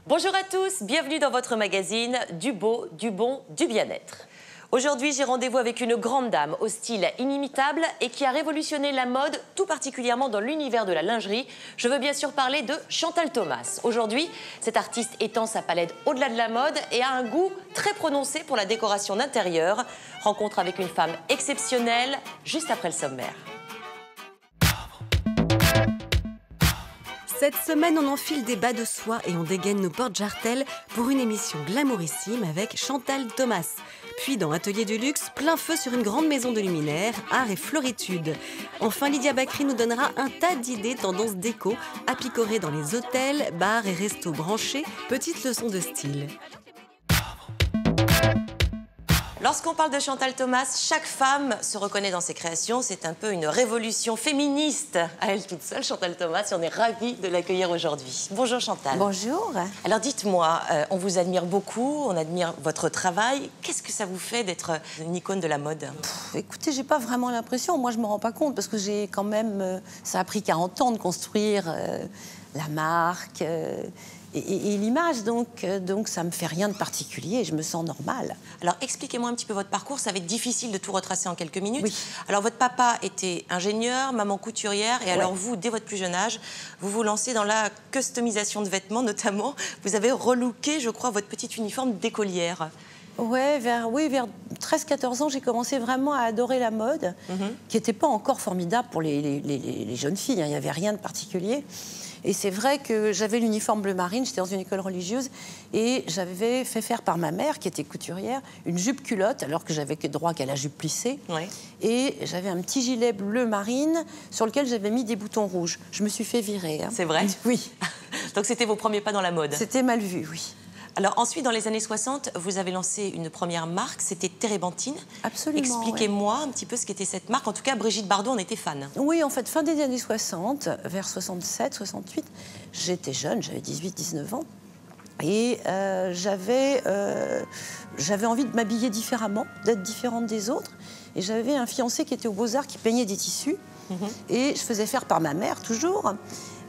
Bonjour à tous, bienvenue dans votre magazine Du beau, du bon, du bien-être. Aujourd'hui, j'ai rendez-vous avec une grande dame au style inimitable et qui a révolutionné la mode, tout particulièrement dans l'univers de la lingerie. Je veux bien sûr parler de Chantal Thomas. Aujourd'hui, cette artiste étend sa palette au-delà de la mode et a un goût très prononcé pour la décoration d'intérieur. Rencontre avec une femme exceptionnelle, juste après le sommaire. Cette semaine, on enfile des bas de soie et on dégaine nos porte-jartelles pour une émission glamourissime avec Chantal Thomas. Puis dans Atelier du luxe, plein feu sur une grande maison de luminaires, art et floritude. Enfin, Lydia Bakri nous donnera un tas d'idées tendances déco à picorer dans les hôtels, bars et restos branchés. Petite leçon de style. Lorsqu'on parle de Chantal Thomas, chaque femme se reconnaît dans ses créations. C'est un peu une révolution féministe à elle toute seule, Chantal Thomas, et on est ravis de l'accueillir aujourd'hui. Bonjour Chantal. Bonjour. Alors dites-moi, on vous admire beaucoup, on admire votre travail. Qu'est-ce que ça vous fait d'être une icône de la mode? Écoutez, j'ai pas vraiment l'impression. Moi, je me rends pas compte parce que j'ai quand même... ça a pris 40 ans de construire la marque... Et l'image, donc ça me fait rien de particulier, je me sens normale. Alors, expliquez-moi un petit peu votre parcours, ça va être difficile de tout retracer en quelques minutes. Oui. Alors, votre papa était ingénieur, maman couturière, et alors vous, dès votre plus jeune âge, vous vous lancez dans la customisation de vêtements, notamment. Vous avez relooké, je crois, votre petit uniforme d'écolière. Ouais, vers 13-14 ans, j'ai commencé vraiment à adorer la mode, qui n'était pas encore formidable pour les jeunes filles, hein, il n'y avait rien de particulier. Et c'est vrai que j'avais l'uniforme bleu marine, j'étais dans une école religieuse, et j'avais fait faire par ma mère, qui était couturière, une jupe culotte, alors que j'avais droit qu'à la jupe plissée. Ouais. Et j'avais un petit gilet bleu marine sur lequel j'avais mis des boutons rouges. Je me suis fait virer. Hein. C'est vrai? Oui. Donc c'était vos premiers pas dans la mode? C'était mal vu, oui. Alors ensuite, dans les années 60, vous avez lancé une première marque, c'était Térébenthine. Absolument. Expliquez-moi un petit peu ce qu'était cette marque. En tout cas, Brigitte Bardot en était fan. Oui, en fait, fin des années 60, vers 67, 68, j'étais jeune, j'avais 18-19 ans. Et j'avais envie de m'habiller différemment, d'être différente des autres. Et j'avais un fiancé qui était aux Beaux-Arts, qui peignait des tissus. Et je faisais faire par ma mère, toujours,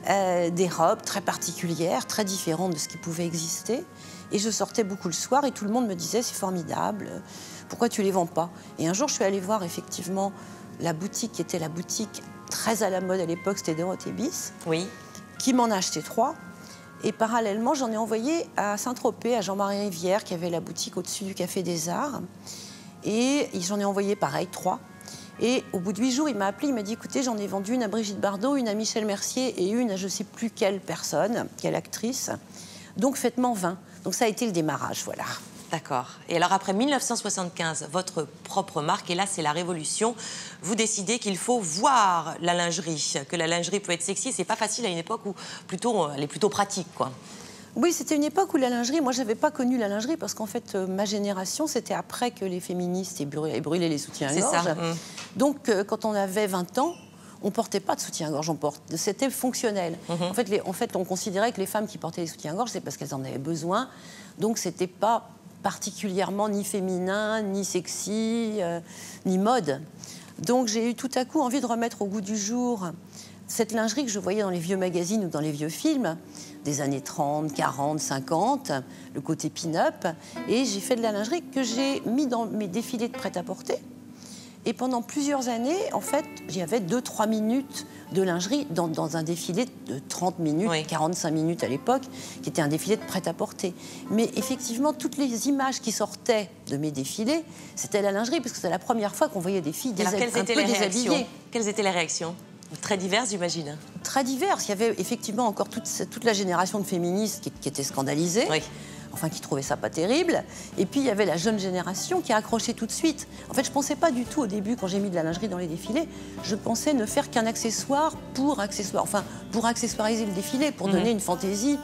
des robes très particulières, très différentes de ce qui pouvait exister. Et je sortais beaucoup le soir et tout le monde me disait « c'est formidable, pourquoi tu les vends pas ?» Et un jour, je suis allée voir effectivement la boutique qui était la boutique très à la mode à l'époque, c'était Dorothée Bis, qui m'en a acheté 3. Et parallèlement, j'en ai envoyé à Saint-Tropez, à Jean-Marie Rivière, qui avait la boutique au-dessus du Café des Arts. Et j'en ai envoyé pareil, 3. Et au bout de 8 jours, il m'a appelé, il m'a dit « écoutez, j'en ai vendu une à Brigitte Bardot, une à Michel Mercier et une à je ne sais plus quelle personne, quelle actrice. Donc faites-m'en 20. » Donc ça a été le démarrage, voilà. D'accord. Et alors après 1975, votre propre marque, et là c'est la révolution, vous décidez qu'il faut voir la lingerie, que la lingerie peut être sexy. C'est pas facile à une époque où elle est plutôt pratique, quoi. Oui, c'était une époque où la lingerie, moi, je n'avais pas connu la lingerie parce qu'en fait, ma génération, c'était après que les féministes aient brûlé les soutiens-gorge. C'est ça. Donc, quand on avait 20 ans, on ne portait pas de soutien-gorge, c'était fonctionnel. En fait, on considérait que les femmes qui portaient les soutiens-gorge, c'est parce qu'elles en avaient besoin. Donc, ce n'était pas particulièrement ni féminin, ni sexy, ni mode. Donc, j'ai eu tout à coup envie de remettre au goût du jour cette lingerie que je voyais dans les vieux magazines ou dans les vieux films, des années 30, 40, 50, le côté pin-up. Et j'ai fait de la lingerie que j'ai mis dans mes défilés de prêt-à-porter. Et pendant plusieurs années, en fait, il y avait 2-3 minutes de lingerie dans un défilé de 30 minutes, 45 minutes à l'époque, qui était un défilé de prêt-à-porter. Mais effectivement, toutes les images qui sortaient de mes défilés, c'était la lingerie, parce que c'était la première fois qu'on voyait des filles un peu déshabillées. Quelles étaient les réactions? Très diverses, j'imagine. Très diverses. Il y avait effectivement encore toute la génération de féministes qui étaient scandalisées. Enfin, qui trouvaient ça pas terrible. Et puis, il y avait la jeune génération qui a accroché tout de suite. En fait, je pensais pas du tout au début, quand j'ai mis de la lingerie dans les défilés, je pensais ne faire qu'un accessoire pour accessoiriser le défilé, pour donner une fantaisie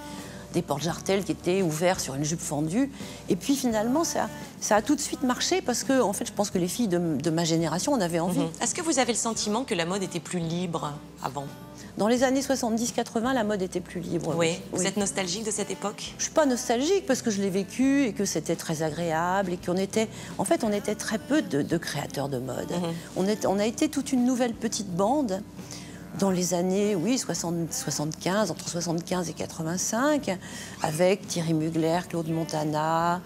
des porte-jartelles qui étaient ouverts sur une jupe fendue. Et puis finalement, ça a tout de suite marché parce que, en fait, je pense que les filles de ma génération en avaient envie. Est-ce que vous avez le sentiment que la mode était plus libre avant? Dans les années 70-80, la mode était plus libre. Oui. Vous êtes nostalgique de cette époque? Je suis pas nostalgique parce que je l'ai vécu et que c'était très agréable et qu'on était, en fait, on était très peu de créateurs de mode. On a été toute une nouvelle petite bande dans les années, oui, 75, entre 75 et 85, avec Thierry Mugler, Claude Montana,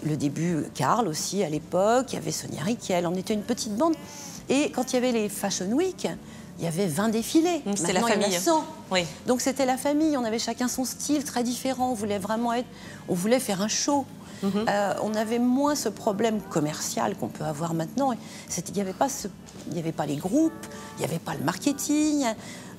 le début Karl aussi à l'époque, il y avait Sonia Rykiel, on était une petite bande. Et quand il y avait les Fashion Week, il y avait 20 défilés. C'était la famille. Il y en a 100. Oui. Donc c'était la famille, on avait chacun son style très différent, on voulait vraiment on voulait faire un show. On avait moins ce problème commercial qu'on peut avoir maintenant. Il n'y avait pas les groupes, il n'y avait pas le marketing.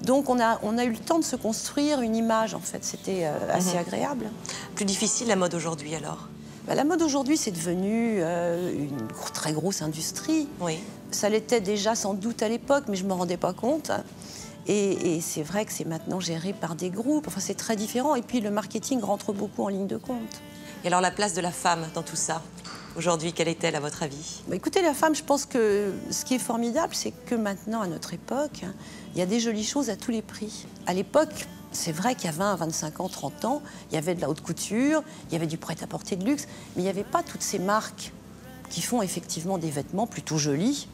Donc on a eu le temps de se construire une image, en fait. C'était assez agréable. Plus difficile la mode aujourd'hui, alors? La mode aujourd'hui, c'est devenu une très grosse industrie. Oui. Ça l'était déjà sans doute à l'époque, mais je ne me rendais pas compte. Et c'est vrai que c'est maintenant géré par des groupes. Enfin, c'est très différent. Et puis le marketing rentre beaucoup en ligne de compte. Et alors la place de la femme dans tout ça, aujourd'hui, quelle est-elle à votre avis? Écoutez, la femme, je pense que ce qui est formidable, c'est que maintenant, à notre époque, il y a des jolies choses à tous les prix. À l'époque, c'est vrai qu'il y a 20, 25 ans, 30 ans, il y avait de la haute couture, il y avait du prêt-à-porter de luxe, mais il n'y avait pas toutes ces marques qui font effectivement des vêtements plutôt jolis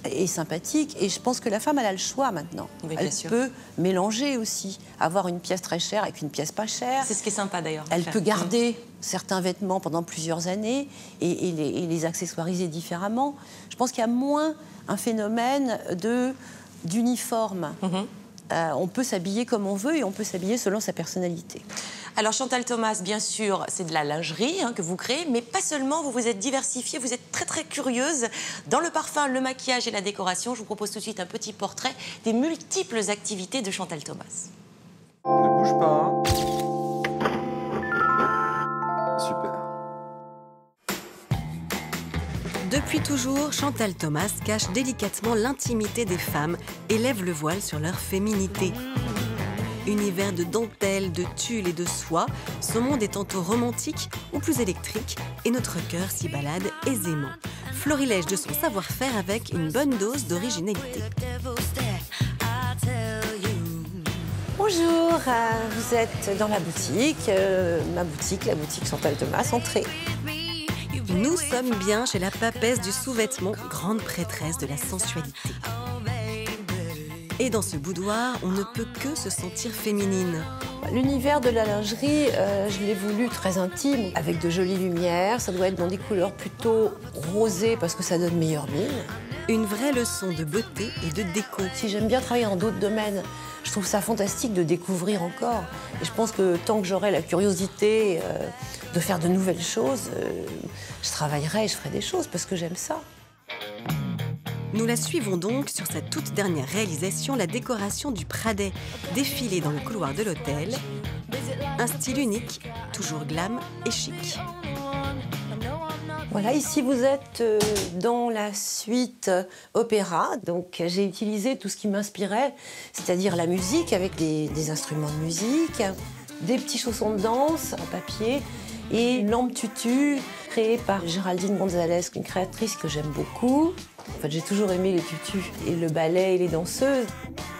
et sympathique. Et je pense que la femme, elle a le choix maintenant. Oui, elle peut mélanger aussi, avoir une pièce très chère avec une pièce pas chère. C'est ce qui est sympa d'ailleurs. Elle peut garder certains vêtements pendant plusieurs années et les accessoiriser différemment. Je pense qu'il y a moins un phénomène d'uniforme. On peut s'habiller comme on veut et on peut s'habiller selon sa personnalité. Alors Chantal Thomas, bien sûr, c'est de la lingerie que vous créez, mais pas seulement, vous vous êtes diversifiée, vous êtes très très curieuse dans le parfum, le maquillage et la décoration. Je vous propose tout de suite un petit portrait des multiples activités de Chantal Thomas. On ne bouge pas. Super. Depuis toujours, Chantal Thomas cache délicatement l'intimité des femmes et lève le voile sur leur féminité. Univers de dentelle, de tulle et de soie, son monde est tantôt romantique ou plus électrique et notre cœur s'y balade aisément. Florilège de son savoir-faire avec une bonne dose d'originalité. Bonjour, vous êtes dans la boutique, ma boutique, la boutique Chantal Thomas, entrez. Nous sommes bien chez la papesse du sous-vêtement, grande prêtresse de la sensualité. Et dans ce boudoir, on ne peut que se sentir féminine. L'univers de la lingerie, je l'ai voulu très intime, avec de jolies lumières. Ça doit être dans des couleurs plutôt rosées parce que ça donne meilleure mine. Une vraie leçon de beauté et de déco. Si j'aime bien travailler dans d'autres domaines, je trouve ça fantastique de découvrir encore. Et je pense que tant que j'aurai la curiosité de faire de nouvelles choses, je travaillerai et je ferai des choses parce que j'aime ça. Nous la suivons donc sur sa toute dernière réalisation, la décoration du Pradet, défilée dans le couloir de l'hôtel. Un style unique, toujours glam et chic. Voilà, ici vous êtes dans la suite opéra. Donc j'ai utilisé tout ce qui m'inspirait, c'est-à-dire la musique avec des instruments de musique, des petits chaussons de danse en papier et une lampe tutu créée par Géraldine Gonzalez, une créatrice que j'aime beaucoup. En fait, j'ai toujours aimé les tutus et le ballet et les danseuses.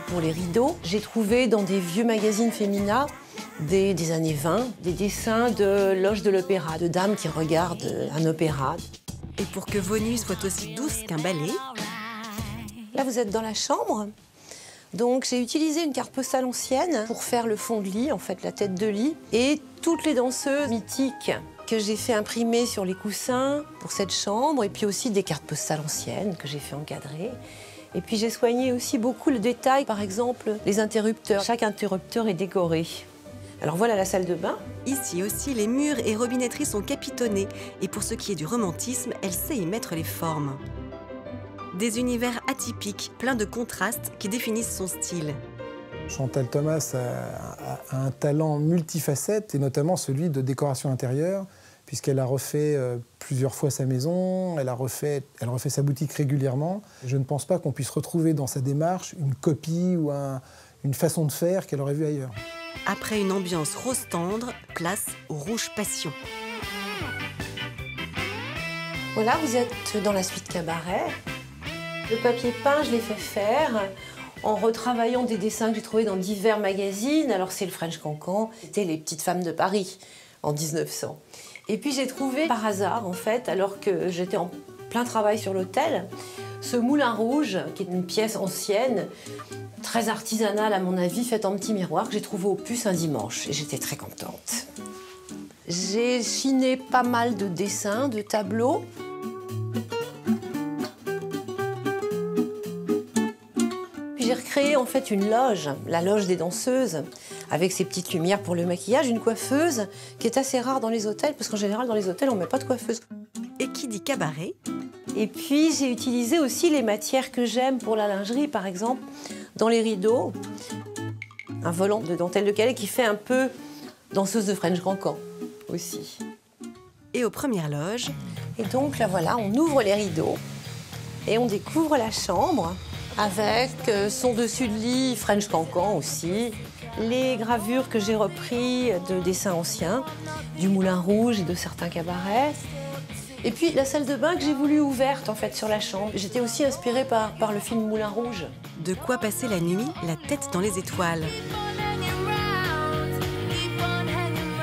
Pour les rideaux, j'ai trouvé dans des vieux magazines féminins des années 20, des dessins de loges de l'opéra, de dames qui regardent un opéra. Et pour que vos nuits soient aussi douces qu'un ballet... Là, vous êtes dans la chambre. Donc, j'ai utilisé une carte postale ancienne pour faire le fond de lit, en fait, la tête de lit. Et toutes les danseuses mythiques que j'ai fait imprimer sur les coussins pour cette chambre. Et puis aussi des cartes postales anciennes que j'ai fait encadrer. Et puis, j'ai soigné aussi beaucoup le détail. Par exemple, les interrupteurs. Chaque interrupteur est décoré. Alors voilà la salle de bain. Ici aussi, les murs et robinetteries sont capitonnés. Et pour ce qui est du romantisme, elle sait y mettre les formes. Des univers atypiques, pleins de contrastes qui définissent son style. Chantal Thomas a un talent multifacette, et notamment celui de décoration intérieure, puisqu'elle a refait plusieurs fois sa maison, elle refait sa boutique régulièrement. Je ne pense pas qu'on puisse retrouver dans sa démarche une copie ou une façon de faire qu'elle aurait vue ailleurs. Après une ambiance rose tendre, place au rouge passion. Voilà, vous êtes dans la suite cabaret. Le papier peint, je l'ai fait faire en retravaillant des dessins que j'ai trouvés dans divers magazines. Alors c'est le French Cancan, c'était les petites femmes de Paris en 1900. Et puis j'ai trouvé par hasard, en fait, alors que j'étais en plein travail sur l'hôtel, ce moulin rouge, qui est une pièce ancienne, très artisanale à mon avis, faite en petit miroir, que j'ai trouvé au Puce un dimanche. Et j'étais très contente. J'ai chiné pas mal de dessins, de tableaux. Puis j'ai recréé en fait une loge, la loge des danseuses, avec ses petites lumières pour le maquillage, une coiffeuse qui est assez rare dans les hôtels, parce qu'en général dans les hôtels on ne met pas de coiffeuse. Et qui dit cabaret? Et puis j'ai utilisé aussi les matières que j'aime pour la lingerie, par exemple dans les rideaux, un volant de dentelle de Calais qui fait un peu danseuse de French Cancan aussi. Et aux premières loges. Et donc là voilà, on ouvre les rideaux et on découvre la chambre avec son dessus de lit French Cancan aussi, les gravures que j'ai repris de dessins anciens, du Moulin Rouge et de certains cabarets. Et puis la salle de bain que j'ai voulu ouverte en fait sur la chambre. J'étais aussi inspirée par le film Moulin Rouge. De quoi passer la nuit, la tête dans les étoiles.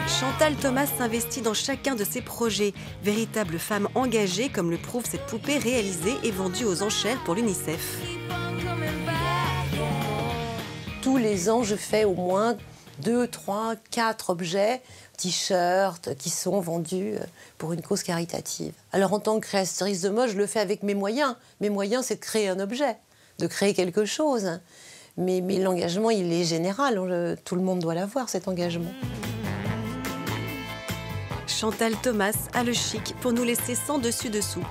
Chantal Thomas s'investit dans chacun de ses projets. Véritable femme engagée, comme le prouve cette poupée réalisée et vendue aux enchères pour l'UNICEF. Tous les ans, je fais au moins 2, 3, 4 objets, t-shirts, qui sont vendus pour une cause caritative. Alors en tant que créatrice de mode, je le fais avec mes moyens. Mes moyens, c'est de créer un objet, de créer quelque chose. Mais l'engagement, il est général. Tout le monde doit l'avoir, cet engagement. Chantal Thomas a le chic pour nous laisser sans dessus-dessous.